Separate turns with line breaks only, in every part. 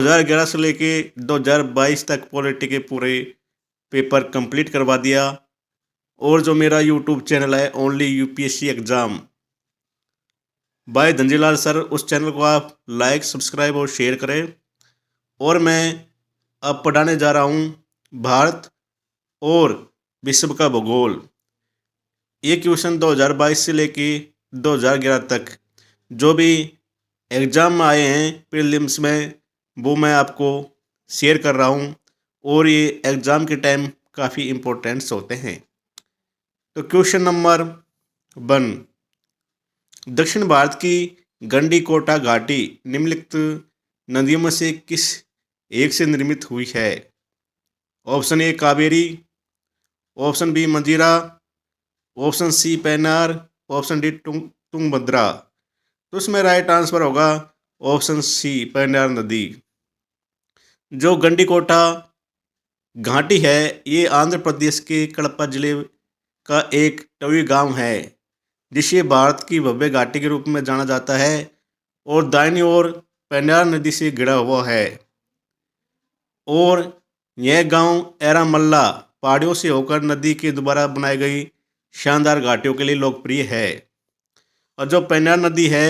2011 से लेके 2022 तक पॉलिटी के पूरे पेपर कंप्लीट करवा दिया। और जो मेरा यूट्यूब चैनल है only UPSC exam by Dhanjilal sir, उस चैनल को आप लाइक सब्सक्राइब और शेयर करें। और मैं अब पढ़ाने जा रहा हूँ भारत और विश्व का भूगोल। ये क्वेश्चन 2022 से लेके 2011 तक जो भी एग्ज़ाम में आए हैं प्रीलिम्स में, वो मैं आपको शेयर कर रहा हूँ। और ये एग्ज़ाम के टाइम काफ़ी इम्पोर्टेंट्स होते हैं। तो क्वेश्चन नंबर 1, दक्षिण भारत की गंडीकोटा घाटी निम्नलिखित नदियों में से किस एक से निर्मित हुई है? Option A Kaveri, option B Manjira, option C Pennar, option D Tungabhadra. तो इसमें राइट आंसर होगा ऑप्शन सी पेन्नार नदी। जो गंडीकोटा घाटी है ये आंध्र प्रदेश के कड़पा जिले का एक तटीय गांव है, जिसे भारत की भव्य घाटी के रूप में जाना जाता है और दाहिनी ओर पेन्नार नदी से घिरा हुआ है। और यह गांव एरामल्ला पहाड़ियों से होकर नदी के द्वारा बनाई गई शानदार घाटियों के लिए लोकप्रिय है। और जो पेन्नार नदी है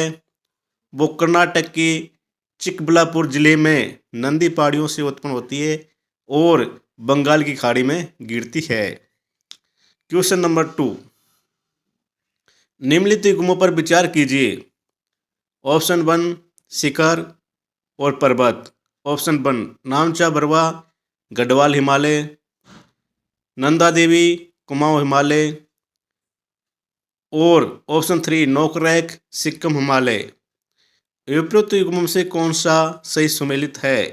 वो कर्नाटक के चिकबल्लापुर जिले में नंदी पहाड़ियों से उत्पन्न होती है और बंगाल की खाड़ी में गिरती है। क्वेश्चन नंबर 2, निम्नलिखित युग्मों पर विचार कीजिए। ऑप्शन 1 शिखर और पर्वत, ऑप्शन 1 नामचा बरवा गढ़वाल हिमालय, नंदा देवी कुमाऊं हिमालय, और ऑप्शन 3 नोकरेक सिक्किम हिमालय। उपरोक्त युग्मों से कौन सा सही सुमेलित है?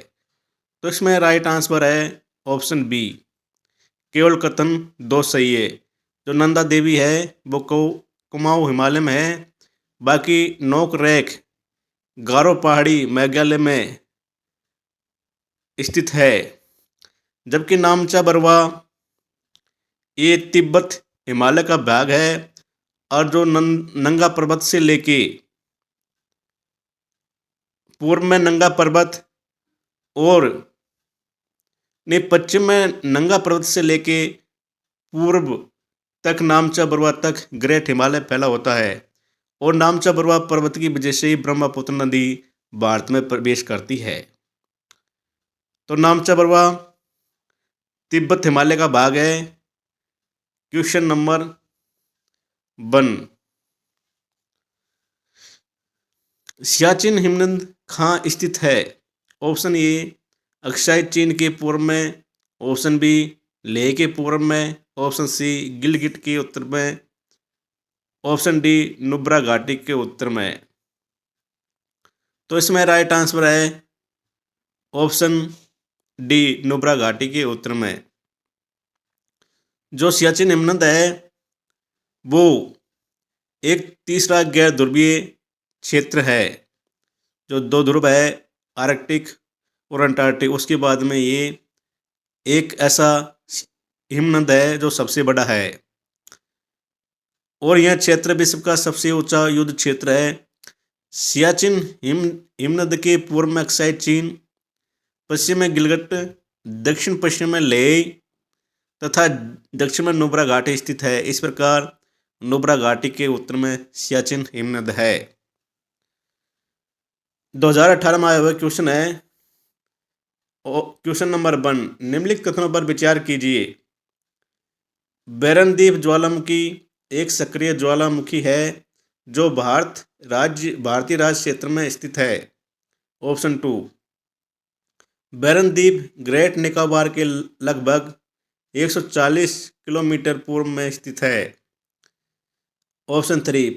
तो इसमें राइट आंसर है ऑप्शन बी, केवल कथन दो सही है। जो नंदा देवी है वो कुमाऊं हिमालय में है, बाकी नोकरेक गारो पहाड़ी मेघालय में स्थित है। जबकि नामचा बरवा ये तिब्बत हिमालय का भाग है। और जो नंगा पर्वत से लेके पूर्व में नंगा पर्वत और पश्चिम में नंगा पर्वत से लेके पूर्व तक नामचा बरवा तक ग्रेट हिमालय फैला होता है। और नामचा बरवा पर्वत की वजह से ही ब्रह्मपुत्र नदी भारत में प्रवेश करती है। तो नामचा बरवा तिब्बत हिमालय का भाग है। क्वेश्चन नंबर 1, सियाचिन हिमनद कहाँ स्थित है? ऑप्शन ए अक्साई चीन के पूर्व में, ऑप्शन बी लेह के पूर्व में, ऑप्शन सी गिलगिट के उत्तर में, ऑप्शन डी नुब्रा घाटी के उत्तर में। तो इसमें राइट आंसर है ऑप्शन डी नुब्रा घाटी के उत्तर में। जो सियाचिन हिमनद है वो एक तीसरा गैर ध्रुवीय क्षेत्र है। जो दो ध्रुव है आर्कटिक और अंटार्कटिक, उसके बाद में ये एक ऐसा हिमनद है जो सबसे बड़ा है। और यह क्षेत्र विश्व का सबसे ऊंचा युद्ध क्षेत्र है। सियाचिन हिमनद के पूर्व में अक्साई चीन, पश्चिम में गिलगिट, दक्षिण पश्चिम में लेह तथा दक्षिण में नुब्रा घाटी स्थित है। इस प्रकार नुब्रा घाटी के उत्तर में सियाचिन हिमनद है। 2018 में आया हुआ क्वेश्चन है, क्वेश्चन नंबर 1, निम्नलिखित कथनों पर विचार कीजिए। बैरनदीप ज्वालामुखी एक सक्रिय ज्वालामुखी है जो भारतीय राज्य क्षेत्र में स्थित है। ऑप्शन 2, बैरनदीप ग्रेट निकोबार के लगभग 140 किलोमीटर पूर्व में स्थित है। ऑप्शन 3,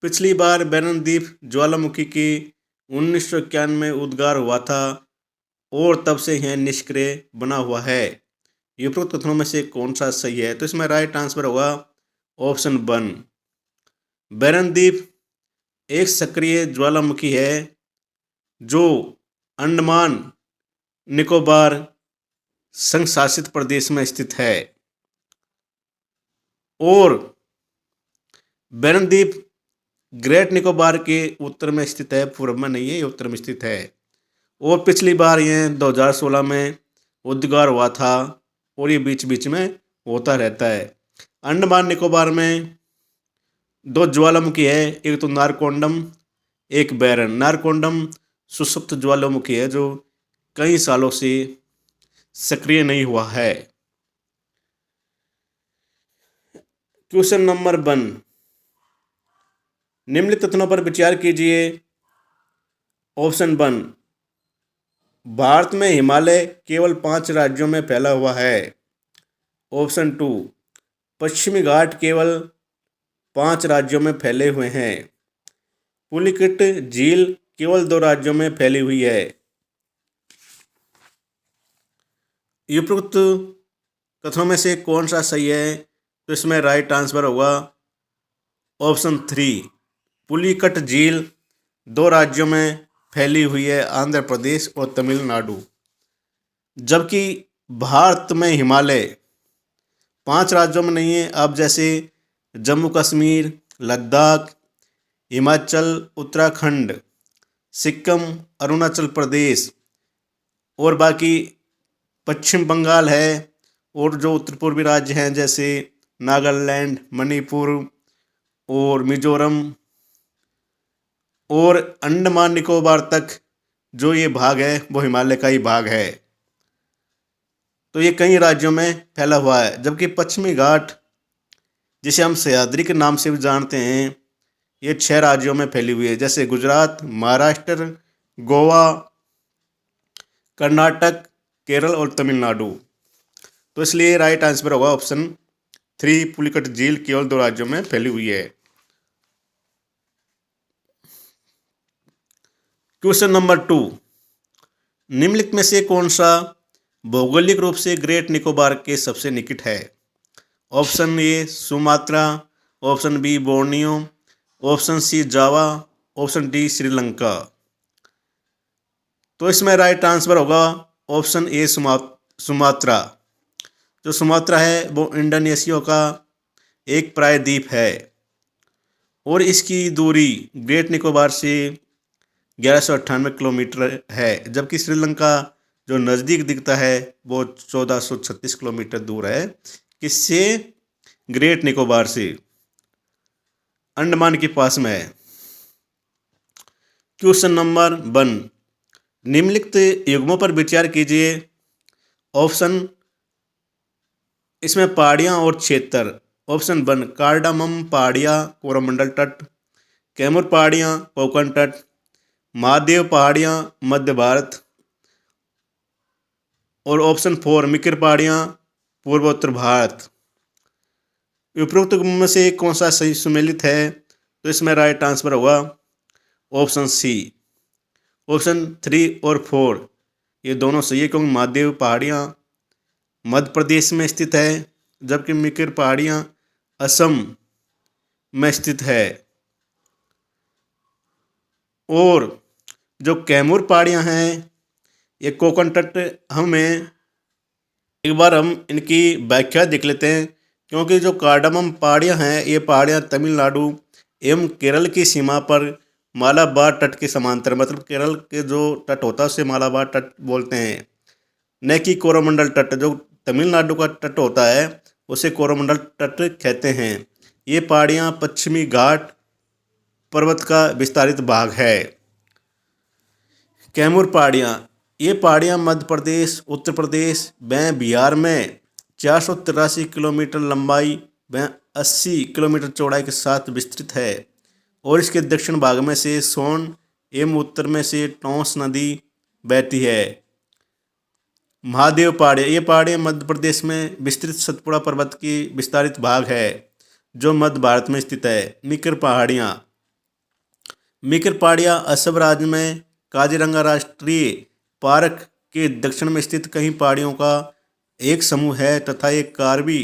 पिछली बार बैरनदीप ज्वालामुखी की 1991 में उद्गार हुआ था और तब से यह निष्क्रिय बना हुआ है। उपरोक्त कथनों में से कौन सा सही है? तो इसमें राइट आंसर होगा ऑप्शन 1, बैरनदीप एक सक्रिय ज्वालामुखी है जो अंडमान निकोबार संघ शासित प्रदेश में स्थित है। और बैरनदीप ग्रेट निकोबार के उत्तर में स्थित है, पूर्व में नहीं है, ये उत्तर में स्थित है। और पिछली बार ये 2016 में उद्गार हुआ था और ये बीच बीच में होता रहता है। अंडमान निकोबार में दो ज्वालामुखी है, एक तो नारकोंडम, एक बैरन। नारकोंडम सुषुप्त ज्वालामुखी है जो कई सालों से सक्रिय नहीं हुआ है। क्वेश्चन नंबर 1, निम्नलिखित कथनों पर विचार कीजिए। ऑप्शन 1, भारत में हिमालय केवल 5 राज्यों में फैला हुआ है। ऑप्शन 2, पश्चिमी घाट केवल 5 राज्यों में फैले हुए हैं। पुलिकट झील केवल 2 राज्यों में फैली हुई है। उपरोक्त कथनों में से कौन सा सही है? तो इसमें राइट आंसर होगा ऑप्शन 3, पुलिकट झील 2 राज्यों में फैली हुई है, आंध्र प्रदेश और तमिलनाडु। जबकि भारत में हिमालय 5 राज्यों में नहीं है। अब जैसे जम्मू कश्मीर, लद्दाख, हिमाचल, उत्तराखंड, सिक्किम, अरुणाचल प्रदेश और बाकी पश्चिम बंगाल है, और जो उत्तर पूर्वी राज्य हैं जैसे नागालैंड, मणिपुर और मिजोरम और अंडमान निकोबार तक जो ये भाग है वो हिमालय का ही भाग है। तो ये कई राज्यों में फैला हुआ है। जबकि पश्चिमी घाट, जिसे हम सह्याद्री के नाम से भी जानते हैं, ये 6 राज्यों में फैली हुई है, जैसे गुजरात, महाराष्ट्र, गोवा, कर्नाटक, केरल और तमिलनाडु। तो इसलिए राइट आंसर होगा ऑप्शन 3, पुलिकट झील केवल 2 राज्यों में फैली हुई है। क्वेश्चन नंबर 2, निम्नलिखित में से कौन सा भौगोलिक रूप से ग्रेट निकोबार के सबसे निकट है? Option A Sumatra, option B Borneo, option C Java, option D Sri Lanka. तो इसमें राइट आंसर होगा ऑप्शन ए सुमात्रा। जो सुमात्रा है वो इंडोनेशिया का एक प्रायद्वीप है और इसकी दूरी ग्रेट निकोबार से 1198 किलोमीटर है। जबकि श्रीलंका जो नज़दीक दिखता है वो 1436 किलोमीटर दूर है। किससे? ग्रेट निकोबार से, अंडमान के पास में है। क्वेश्चन नंबर 1, निम्नलिखित युग्मों पर विचार कीजिए। ऑप्शन, इसमें पहाड़ियाँ और क्षेत्र। ऑप्शन 1, कार्डामम पहाड़ियाँ कोरोमंडल तट, कैमूर पहाड़ियाँ कोंकण तट, महादेव पहाड़ियाँ मध्य भारत और ऑप्शन 4, मिकिर पहाड़ियाँ पूर्वोत्तर भारत। उपरोक्त में से कौन सा सही सुमेलित है? तो इसमें राइट आंसर होगा ऑप्शन सी। ऑप्शन 3 और 4 ये दोनों सही है, क्योंकि महादेव पहाड़ियाँ मध्य प्रदेश में स्थित है, जबकि मिकिर पहाड़ियाँ असम में स्थित है। और जो कैमूर पहाड़ियाँ हैं ये कोंकण तट। हमें एक बार हम इनकी व्याख्या देख लेते हैं, क्योंकि जो कार्डामम पहाड़ियाँ हैं ये पहाड़ियाँ तमिलनाडु एवं केरल की सीमा पर मालाबार तट के समांतर, मतलब केरल के जो तट होता है उसे मालाबार तट बोलते हैं, न कि कोरोमंडल तट। जो तमिलनाडु का तट होता है उसे कोरोमंडल तट कहते हैं। ये पहाड़ियाँ पश्चिमी घाट पर्वत का विस्तारित भाग है। कैमूर पहाड़ियाँ, ये पहाड़ियाँ मध्य प्रदेश, उत्तर प्रदेश व बिहार में 483 किलोमीटर लंबाई व 80 किलोमीटर चौड़ाई के साथ विस्तृत है और इसके दक्षिण भाग में से सोन एवं उत्तर में से टोंस नदी बहती है। महादेव पहाड़ियाँ, ये पहाड़ियाँ मध्य प्रदेश में विस्तृत सतपुड़ा पर्वत की विस्तारित भाग है जो मध्य भारत में स्थित है। मिकिर पहाड़ियाँ, मिकिर पहाड़ियाँ असम राज्य में काजीरंगा राष्ट्रीय पार्क के दक्षिण में स्थित कई पहाड़ियों का एक समूह है तथा ये कार्बी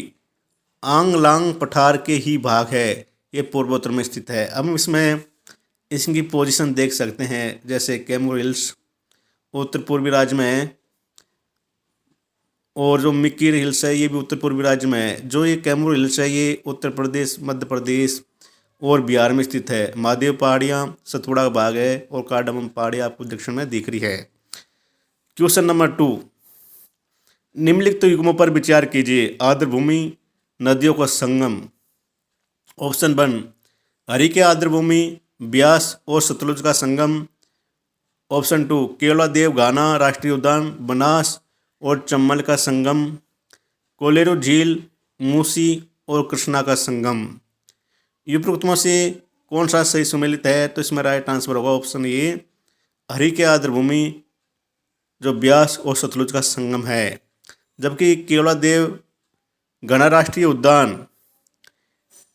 आंगलांग पठार के ही भाग है। ये पूर्वोत्तर में स्थित है। अब इसमें इसकी पोजीशन देख सकते हैं, जैसे कैमूर हिल्स उत्तर पूर्वी राज्य में है और जो मिकिर हिल्स है ये भी उत्तर पूर्वी राज्य में है। जो ये कैमूर हिल्स है ये उत्तर प्रदेश, मध्य प्रदेश और बिहार में स्थित है। महादेव पहाड़ियाँ सतपुड़ा भाग है और कार्डामम पहाड़ियाँ आपको दक्षिण में दिख रही है। क्वेश्चन नंबर 2, निम्नलिखित युग्मों पर विचार कीजिए। आर्द्रभूमि, नदियों का संगम। ऑप्शन 1, हरि के आर्द्रभूमि, ब्यास और सतलुज का संगम। ऑप्शन 2, केवलादेव घाना राष्ट्रीय उद्यान, बनास और चंबल का संगम। कोलेरू झील, मूसी और कृष्णा का संगम। उपरोक्त में से कौन सा सही सुमेलित है? तो इसमें राइट आंसर होगा ऑप्शन ए, हरि के आर्द्रभूमि जो ब्यास और सतलुज का संगम है। जबकि केवलादेव घना राष्ट्रीय उद्यान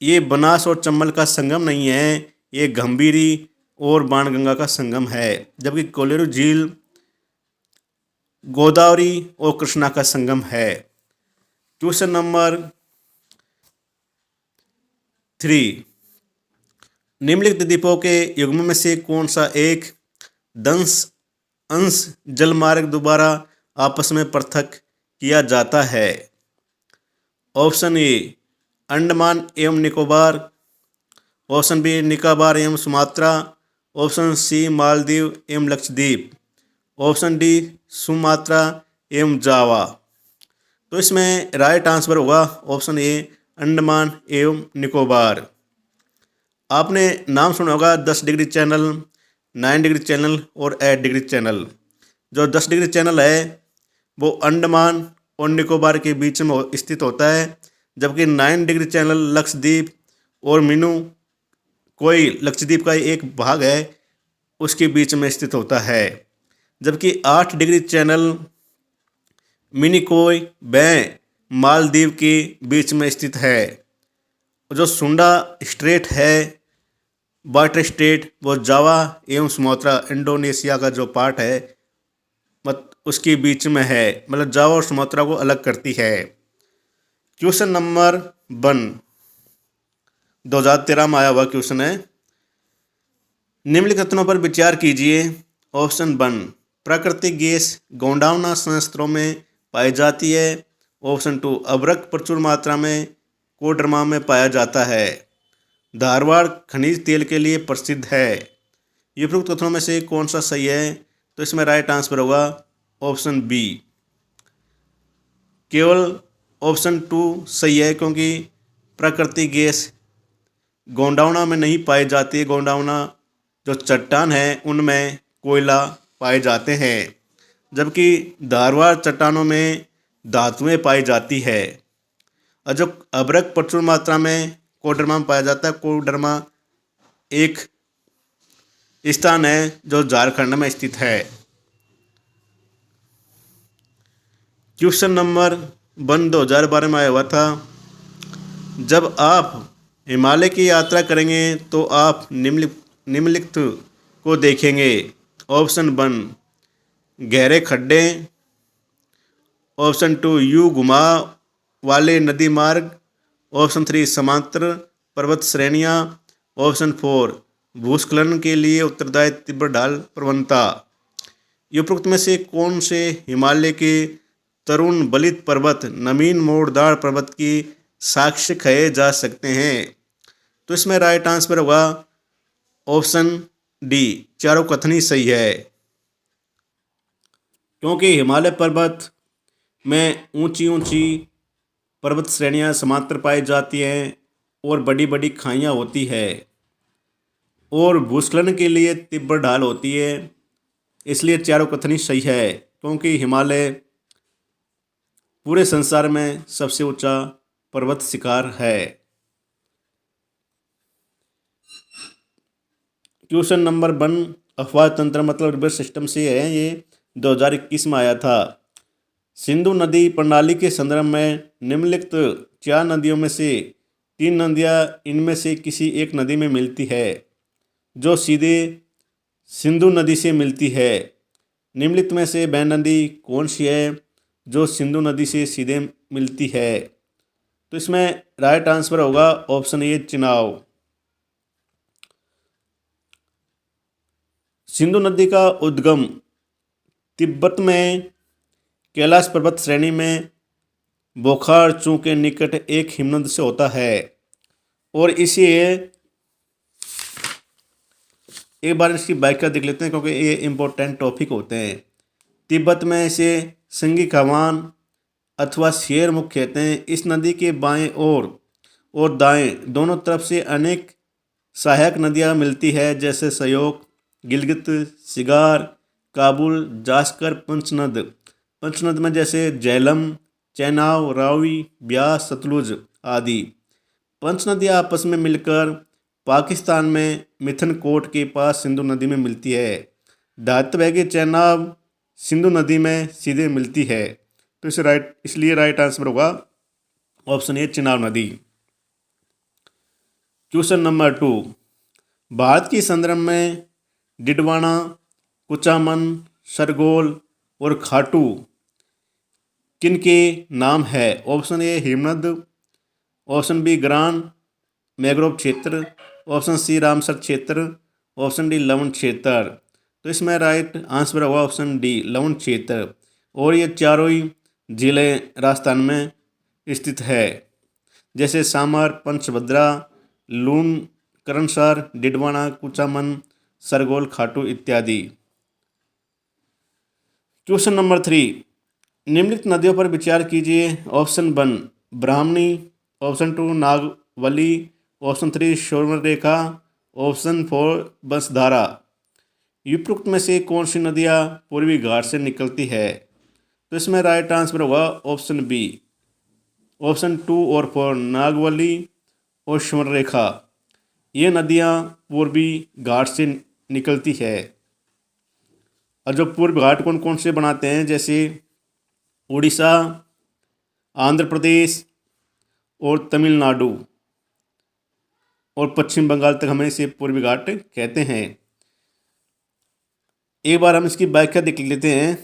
ये बनास और चंबल का संगम नहीं है, ये गंभीरी और बाणगंगा का संगम है। जबकि कोलेरू झील गोदावरी और कृष्णा का संगम है। क्वेश्चन नंबर 3, निम्नलिखित द्वीपों के युग्म में से कौन सा एक दंश अंश जलमार्ग द्वारा आपस में पृथक किया जाता है? ऑप्शन ए, अंडमान एवं निकोबार। ऑप्शन बी, निकोबार एवं सुमात्रा। ऑप्शन सी, मालदीव एवं लक्षद्वीप। ऑप्शन डी, सुमात्रा एवं जावा। तो इसमें राइट आंसर होगा ऑप्शन ए, अंडमान एवं निकोबार। आपने नाम सुना होगा 10 डिग्री चैनल, 9 डिग्री चैनल और 8 डिग्री चैनल। जो 10 डिग्री चैनल है वो अंडमान और निकोबार के बीच में स्थित होता है। जबकि 9 डिग्री चैनल लक्षद्वीप और मिनू कोई लक्षद्वीप का एक भाग है उसके बीच में स्थित होता है। जबकि 8 डिग्री चैनल मिनिकोय व मालदीव के बीच में स्थित है। जो सुंडा स्ट्रेट है, वाटर स्टेट, वो जावा एवं सुमात्रा इंडोनेशिया का जो पार्ट है उसके बीच में है, मतलब जावा और सुमात्रा को अलग करती है। क्वेश्चन नंबर 1 2013 में आया हुआ क्वेश्चन है। निम्नलिखित कथनों पर विचार कीजिए। ऑप्शन 1, प्राकृतिक गैस गोंडवाना संयंत्रों में पाई जाती है। ऑप्शन 2, अभ्रक प्रचुर मात्रा में कोडरमा में पाया जाता है। धारवाड़ खनिज तेल के लिए प्रसिद्ध है। उपरोक्त कथनों में से कौन सा सही है? तो इसमें राइट आंसर होगा ऑप्शन बी, केवल ऑप्शन 2 सही है, क्योंकि प्राकृतिक गैस गोंडवाना में नहीं पाई जाती है। गोंडवाना जो चट्टान है उनमें कोयला पाए जाते हैं, जबकि धारवाड़ चट्टानों में धातुएं पाई जाती है। और जो अभ्रक प्रचुर मात्रा में कोडरमा में पाया जाता है। कोडरमा एक स्थान है जो झारखंड में स्थित है। क्वेश्चन नंबर 1 2012 में आया हुआ था। जब आप हिमालय की यात्रा करेंगे तो आप निम्नलिखित को देखेंगे। ऑप्शन 1, गहरे खड्डे। ऑप्शन 2, यू घुमाव वाले नदी मार्ग। ऑप्शन 3, समांतर पर्वत श्रेणियाँ। ऑप्शन 4, भूस्खलन के लिए उत्तरदायी तीव्र ढाल प्रवणता। उपरोक्त में से कौन से हिमालय के तरुण बलित पर्वत नवीन मोड़दार पर्वत की साक्ष्य कहे जा सकते हैं? तो इसमें राइट आंसर होगा ऑप्शन डी, चारों कथन ही सही है। क्योंकि हिमालय पर्वत में ऊंची ऊंची पर्वत श्रेणियां समांतर पाई जाती हैं और बड़ी बड़ी खाइयां होती है और भूस्खलन के लिए तीव्र ढाल होती है। इसलिए चारों कथन ही सही है, क्योंकि हिमालय पूरे संसार में सबसे ऊंचा पर्वत शिखर है। क्वेश्चन नंबर 1, अफवाह तंत्र मतलब रिवर्स सिस्टम से है। ये 2021 में आया था। सिंधु नदी प्रणाली के संदर्भ में निम्नलिखित 4 नदियों में से 3 नदियाँ इनमें से किसी एक नदी में मिलती है जो सीधे सिंधु नदी से मिलती है। निम्नलिखित में से वह नदी कौन सी है जो सिंधु नदी से सीधे मिलती है? तो इसमें राइट आंसर होगा ऑप्शन ए, चिनाब। सिंधु नदी का उद्गम तिब्बत में कैलाश पर्वत श्रेणी में बोखारचू के निकट एक हिमनद से होता है और इसे एक बार इसकी व्याख्या देख लेते हैं, क्योंकि ये इम्पोर्टेंट टॉपिक होते हैं। तिब्बत में इसे संगी कमान अथवा शेर मुख कहते हैं। इस नदी के बाएं और दाएं दोनों तरफ से अनेक सहायक नदियां मिलती है, जैसे सयोक, गिलगित, सिगार, काबुल, जास्कर, पंचनद में जैसे झेलम, चेनाब, रावी, ब्यास, सतलुज आदि। पंच नदियाँ आपस में मिलकर पाकिस्तान में मिथनकोट के पास सिंधु नदी में मिलती है। धातवैगी चेनाब सिंधु नदी में सीधे मिलती है। तो इसलिए राइट आंसर होगा ऑप्शन ए चेनाब नदी। क्वेश्चन नंबर 2, भारत की संदर्भ में डिडवाना, कुचामन, सरगोल और खाटू किनके नाम है? ऑप्शन ए हिमनद, ऑप्शन बी ग्रान मैग्रोव क्षेत्र, ऑप्शन सी रामसर क्षेत्र, ऑप्शन डी लवण क्षेत्र। तो इसमें राइट आंसर होगा ऑप्शन डी लवण क्षेत्र। और ये चारों ही जिले राजस्थान में स्थित है, जैसे सामर, पंचभद्रा, लून, करनसार, डिडवाना, कुचामन, सरगोल, खाटू इत्यादि। क्वेश्चन नंबर 3, निम्नलिखित नदियों पर विचार कीजिए। Option 1 Brahmani, option 2 Nagavali, option 3 Subarnarekha, option 4 Bansdhara. उपरोक्त में से कौन सी नदियाँ पूर्वी घाट से निकलती है? तो इसमें राइट आंसर होगा ऑप्शन बी, ऑप्शन 2 और 4 नागवली और स्वर्णरेखा। ये नदियाँ पूर्वी घाट से निकलती है। और जो पूर्व घाट कौन कौन से बनाते हैं, जैसे उड़ीसा, आंध्र प्रदेश और तमिलनाडु और पश्चिम बंगाल तक हमें इसे पूर्वी घाट कहते हैं। एक बार हम इसकी व्याख्या देख लेते हैं।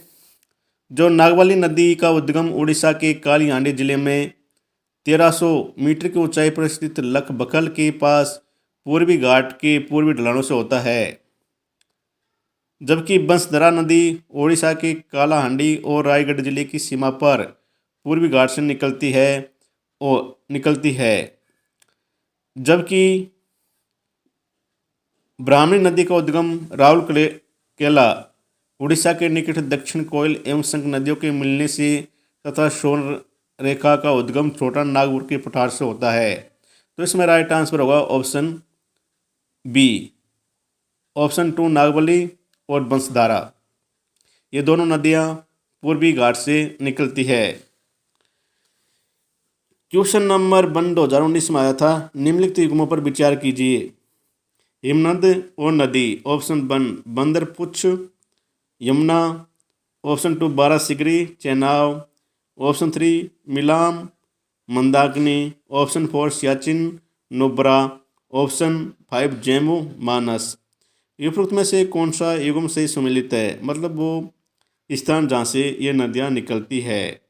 जो नागवाली नदी का उद्गम उड़ीसा के कालिहांडी जिले में 1300 मीटर की ऊंचाई पर स्थित लखबखल के पास पूर्वी घाट के पूर्वी ढलानों से होता है, जबकि बंसधरा नदी उड़ीसा के कालाहांडी और रायगढ़ जिले की सीमा पर पूर्वी घाट से निकलती है। जबकि ब्राह्मणी नदी का उद्गम राउरकेला उड़ीसा के निकट दक्षिण कोयल एवं संक नदियों के मिलने से तथा स्वर्ण रेखा का उद्गम छोटा नागपुर के पठार से होता है। तो इसमें राइट आंसर होगा ऑप्शन बी, ऑप्शन 2 नागवली और बंसधारा। ये दोनों नदियाँ पूर्वी घाट से निकलती है। क्वेश्चन नंबर 1 2019 में आया था। निम्नलिखित युग्मों पर विचार कीजिए। हिमनद और नदी। Option 1 Bandarpunch Yamuna, option 2 Barashigri Chenab, option 3 Milam Mandakini, option 4 Siachen Nubra, option 5 Jammu Manas. उपरोक्त में से कौन सा युग्म से सम्मिलित है? मतलब वो स्थान जहाँ से ये नदियाँ निकलती है।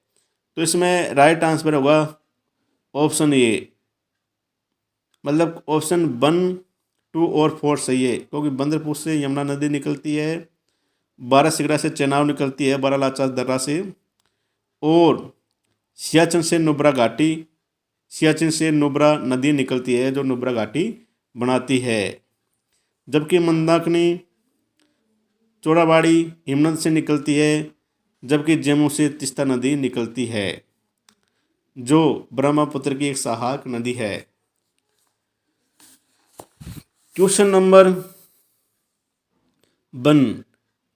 तो इसमें राइट आंसर होगा ऑप्शन ए, मतलब ऑप्शन 1, 2 और 4 सही है, क्योंकि बंदरपुर से यमुना नदी निकलती है, बारासिगरा से चेनाब निकलती है बारालाचा दर्रा से, और सियाचिन से नुब्रा नदी निकलती है जो नुब्रा घाटी बनाती है। जबकि मंदाकिनी चौड़ाबाड़ी हिमनद से निकलती है, जबकि जम्मू से तीस्ता नदी निकलती है जो ब्रह्मपुत्र की एक सहायक नदी है। क्वेश्चन नंबर 1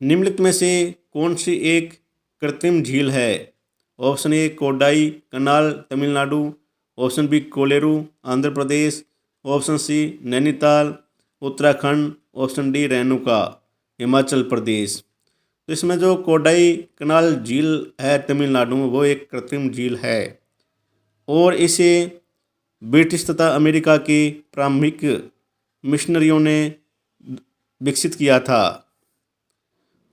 निम्नलिखित में से कौन सी एक कृत्रिम झील है? Option A Kodaikanal Tamil Nadu, option B Kolleru Andhra Pradesh, option C Nainital Uttarakhand, option D Renuka Himachal Pradesh. तो इसमें जो कोडाई कनाल झील है तमिलनाडु में, वो एक कृत्रिम झील है और इसे ब्रिटिश तथा अमेरिका के प्रारंभिक मिशनरियों ने विकसित किया था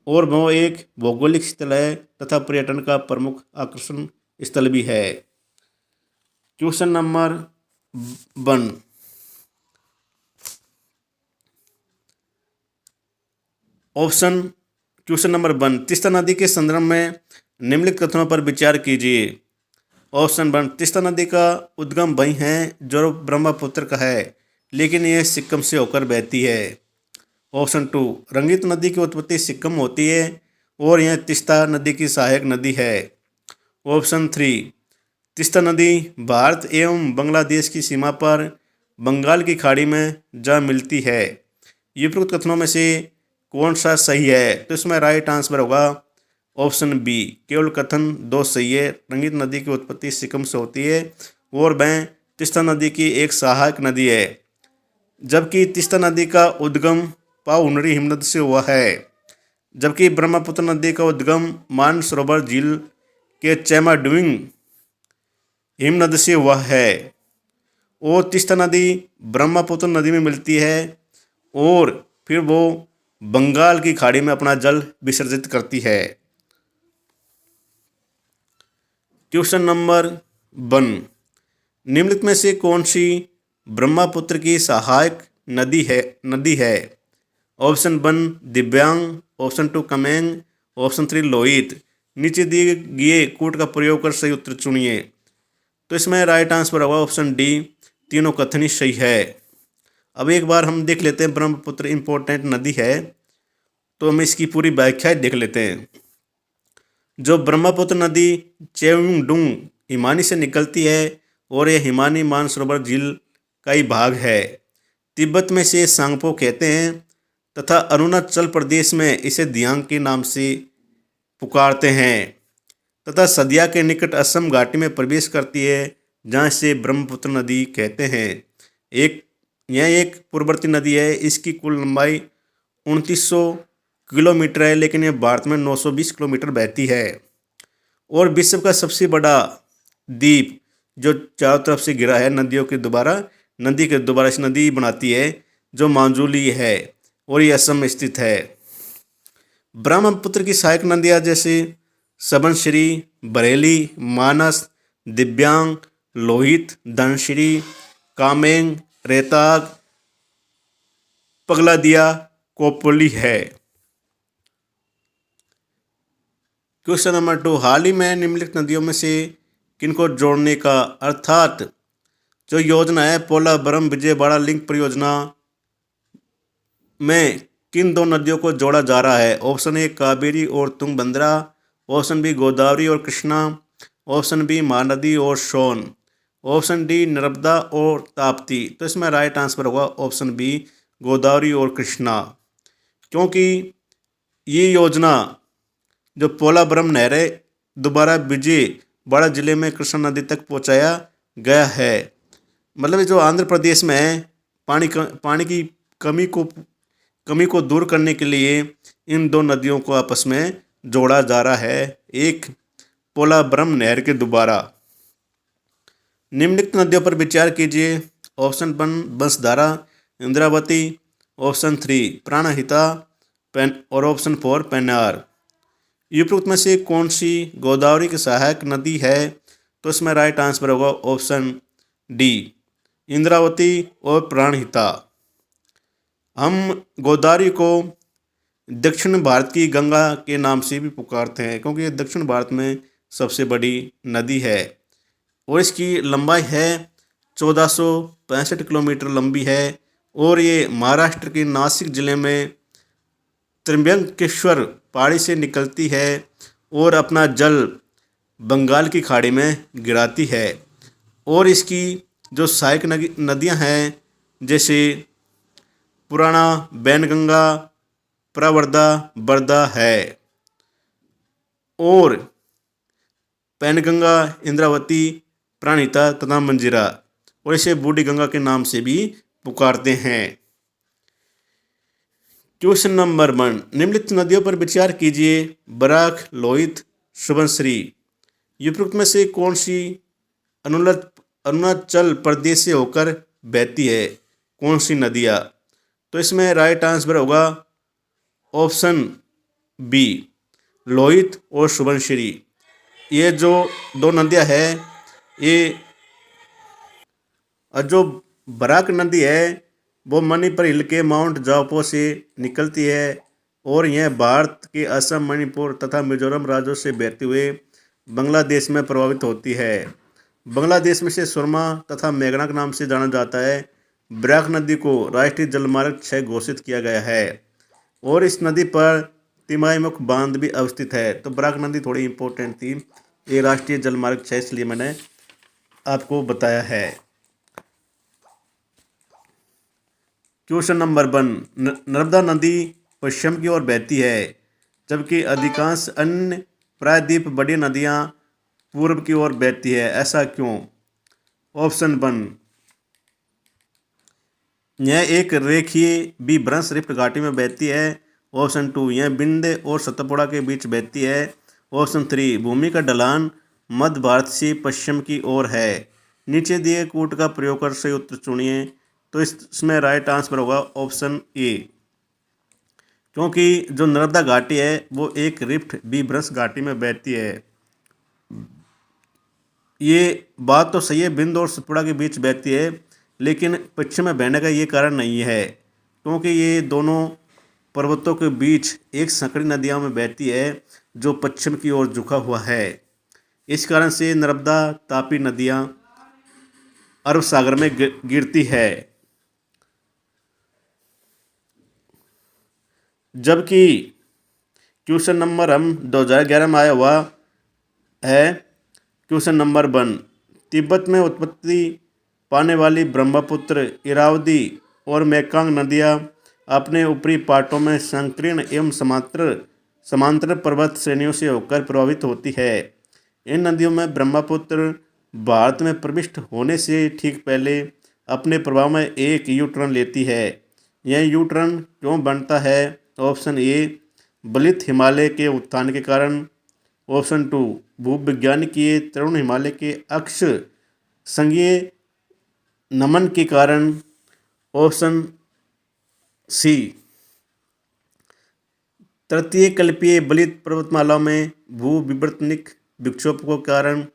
और वह एक भौगोलिक स्थल है तथा पर्यटन का प्रमुख आकर्षण स्थल भी है। Question number 1 question number 1 Teesta नदी के संदर्भ में निम्नलिखित कथनों पर विचार कीजिए। ऑप्शन 1 तीस्ता नदी का उद्गम वहीं है जो ब्रह्मपुत्र का है, लेकिन यह सिक्किम से होकर बहती है। ऑप्शन 2 रंगीत नदी की उत्पत्ति सिक्किम होती है और यह तीस्ता नदी की सहायक नदी है। ऑप्शन 3, तीस्ता नदी भारत एवं बांग्लादेश की सीमा पर बंगाल की खाड़ी में जा मिलती है। ये उपरोक्त कथनों में से कौन सा सही है? तो इसमें राइट आंसर होगा ऑप्शन बी, केवल कथन दो सही है। रंगीत नदी की उत्पत्ति सिक्किम से होती है और वह तीस्ता नदी की एक सहायक नदी है, जबकि तीस्ता नदी का उद्गम पाउनरी हिमनद से हुआ है, जबकि ब्रह्मपुत्र नदी का उद्गम मानसरोवर झील के चैमाडुंग हिमनद से हुआ है। और तीस्ता नदी ब्रह्मपुत्र नदी में मिलती है और फिर वो बंगाल की खाड़ी में अपना जल विसर्जित करती है। क्वेश्चन नंबर 1, निम्नलिखित में से कौन सी ब्रह्मपुत्र की सहायक नदी है? ऑप्शन 1 दिव्यांग, ऑप्शन 2 कमेंग, ऑप्शन 3 लोहित। नीचे दिए गए कूट का प्रयोग कर सही उत्तर चुनिए। तो इसमें राइट आंसर होगा ऑप्शन डी, तीनों कथन ही सही है। अब एक बार हम देख लेते हैं, ब्रह्मपुत्र इम्पोर्टेंट नदी है तो हम इसकी पूरी व्याख्या देख लेते हैं। जो ब्रह्मपुत्र नदी चेंगडुंग हिमानी से निकलती है और यह हिमानी मानसरोवर झील का ही भाग है। तिब्बत में इसे सांगपो कहते हैं तथा अरुणाचल प्रदेश में इसे दियांग के नाम से पुकारते हैं तथा सदिया के निकट असम घाटी में प्रवेश करती है, जहाँ से ब्रह्मपुत्र नदी कहते हैं। यह एक पूर्ववर्ती नदी है। इसकी कुल लंबाई 2900 किलोमीटर है, लेकिन यह भारत में 920 किलोमीटर बहती है। और विश्व का सबसे बड़ा द्वीप जो चारों तरफ से घिरा है नदियों के दोबारा, नदी के दोबारा इस नदी बनाती है, जो मांजुली है और ये असम में स्थित है। ब्रह्मपुत्र की सहायक नदियाँ जैसे सबनश्री, बरेली, मानस, दिव्यांग, लोहित, धनश्री, कामेंग, रेताग, पगलादिया, कोपोली है। क्वेश्चन नंबर 2, हाल ही में निम्नलिखित नदियों में से किनको जोड़ने का अर्थात जो योजना है पोलावरम विजयवाड़ा लिंक परियोजना में किन दो नदियों को जोड़ा जा रहा है? ऑप्शन ए कावेरी और तुंगभद्रा, ऑप्शन बी गोदावरी और कृष्णा, ऑप्शन बी महानदी और सोन, ऑप्शन डी नर्मदा और ताप्ती। तो इसमें राइट आंसर होगा ऑप्शन बी गोदावरी और कृष्णा, क्योंकि ये योजना जो पोलावरम नहर है दोबारा विजयवाड़ा जिले में कृष्णा नदी तक पहुंचाया गया है। मतलब जो आंध्र प्रदेश में है पानी की कमी को दूर करने के लिए इन दो नदियों को आपस में जोड़ा जा रहा है एक पोलावरम नहर के दोबारा। निम्नलिखित नदियों पर विचार कीजिए। ऑप्शन 1 बंसधारा, इंद्रावती, ऑप्शन 3 प्राणहिता और ऑप्शन 4 पेन्नार। उपरोक्त में से कौन सी गोदावरी की सहायक नदी है? तो इसमें राइट आंसर होगा ऑप्शन डी इंद्रावती और प्राणहिता। हम गोदावरी को दक्षिण भारत की गंगा के नाम से भी पुकारते हैं, क्योंकि ये दक्षिण भारत में सबसे बड़ी नदी है और इसकी लंबाई है 1465 किलोमीटर लंबी है और ये महाराष्ट्र के नासिक जिले में त्र्यंबकेश्वर पहाड़ी से निकलती है और अपना जल बंगाल की खाड़ी में गिराती है। और इसकी जो सहायक नदियां हैं जैसे पुराना, बैनगंगा, प्रवरदा, बरदा है और पैनगंगा, इंद्रावती, प्राणहिता तथा मंजीरा, और इसे बूढ़ी गंगा के नाम से भी पुकारते हैं। क्वेश्चन नंबर 1, निम्नलिखित नदियों पर विचार कीजिए। बराक, लोहित, सुबनश्री। उपरोक्त में से कौन सी अरुणाचल प्रदेश से होकर बहती है? कौन सी नदियाँ? तो इसमें राइट आंसर होगा ऑप्शन बी लोहित और सुबनश्री। ये जो दो नदियाँ हैं, ये जो बराक नदी है वो मणिपुर हिल के माउंट जापो से निकलती है और यह भारत के असम, मणिपुर तथा मिजोरम राज्यों से बहते हुए बांग्लादेश में प्रभावित होती है। बांग्लादेश में से सुरमा तथा मेघना के नाम से जाना जाता है। बराक नदी को राष्ट्रीय जलमार्ग 6 घोषित किया गया है और इस नदी पर तिमाहीमुख बांध भी अवस्थित है। तो बराक नदी थोड़ी इंपॉर्टेंट थी, ये राष्ट्रीय जलमार्ग 6 इसलिए मैंने आपको बताया है। क्वेश्चन नंबर 1, नर्मदा नदी पश्चिम की ओर बहती है जबकि अधिकांश अन्य प्रायद्वीप बड़ी नदियां पूर्व की ओर बहती है, ऐसा क्यों? ऑप्शन 1, यह एक रेखीय विभ्रंश रिफ्ट घाटी में बहती है। ऑप्शन 2, यह विंध्य और सतपुड़ा के बीच बहती है। ऑप्शन 3, भूमि का ढलान मध्य भारत से पश्चिम की ओर है। नीचे दिए कूट का प्रयोग कर सही उत्तर चुनिए। तो इसमें राइट आंसर होगा ऑप्शन ए, क्योंकि जो नर्मदा घाटी है वो एक रिफ्ट विभ्रंश घाटी में बहती है। ये बात तो सही है, विंध्य और सतपुड़ा के बीच बहती है, लेकिन पश्चिम में बहने का ये कारण नहीं है, क्योंकि ये दोनों पर्वतों के बीच एक संकरी नदियों में बहती है जो पश्चिम की ओर झुका हुआ है। इस कारण से नर्मदा तापी नदियाँ अरब सागर में गिरती है। जबकि क्वेश्चन नंबर 2011 में आया हुआ है, क्वेश्चन नंबर 1, तिब्बत में उत्पत्ति पाने वाली ब्रह्मपुत्र, इरावदी और मेकांग नदियाँ अपने ऊपरी पाटों में संकीर्ण एवं समांतर पर्वत श्रेणियों से होकर प्रभावित होती है। इन नदियों में ब्रह्मपुत्र भारत में प्रविष्ट होने से ठीक पहले अपने प्रभाव में एक यू टर्न लेती है। यह यू टर्न क्यों बनता है? ऑप्शन ए, बलित हिमालय के उत्थान के कारण। ऑप्शन 2, भूविज्ञानिकीय तरुण हिमालय के अक्ष संघीय नमन के कारण। ऑप्शन सी, तृतीय कल्पीय बलित पर्वतमाला में भू विवर्तनिक विक्षोभ के कारण।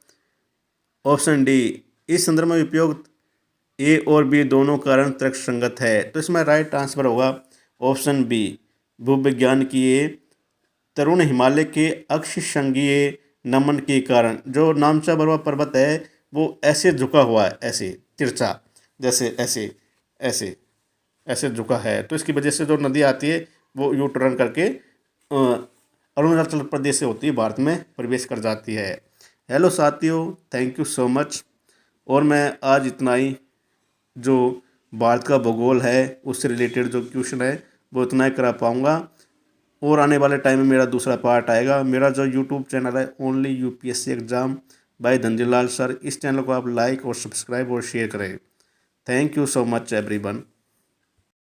ऑप्शन डी, इस संदर्भ में उपयुक्त ए और बी दोनों कारण तर्कसंगत है। तो इसमें राइट आंसर होगा ऑप्शन बी, भूविज्ञानिकीय तरुण हिमालय के अक्ष संघीय नमन के कारण। जो नामचा बरवा पर्वत है वो ऐसे झुका हुआ है, ऐसे तिरछा, जैसे ऐसे ऐसे ऐसे झुका है, तो इसकी वजह से जो नदी आती है वो यू टर्न करके अरुणाचल प्रदेश से होती है भारत में प्रवेश कर जाती है। हेलो साथियों, थैंक यू सो मच। और मैं आज इतना ही जो भारत का भूगोल है उससे रिलेटेड जो क्वेश्चन है वो इतना ही करा पाऊँगा, और आने वाले टाइम में मेरा दूसरा पार्ट आएगा। मेरा जो यूट्यूब चैनल है only UPSC exam by Dhanjilal sir, इस चैनल को आप लाइक और सब्सक्राइब और शेयर करें। Thank you so much everyone.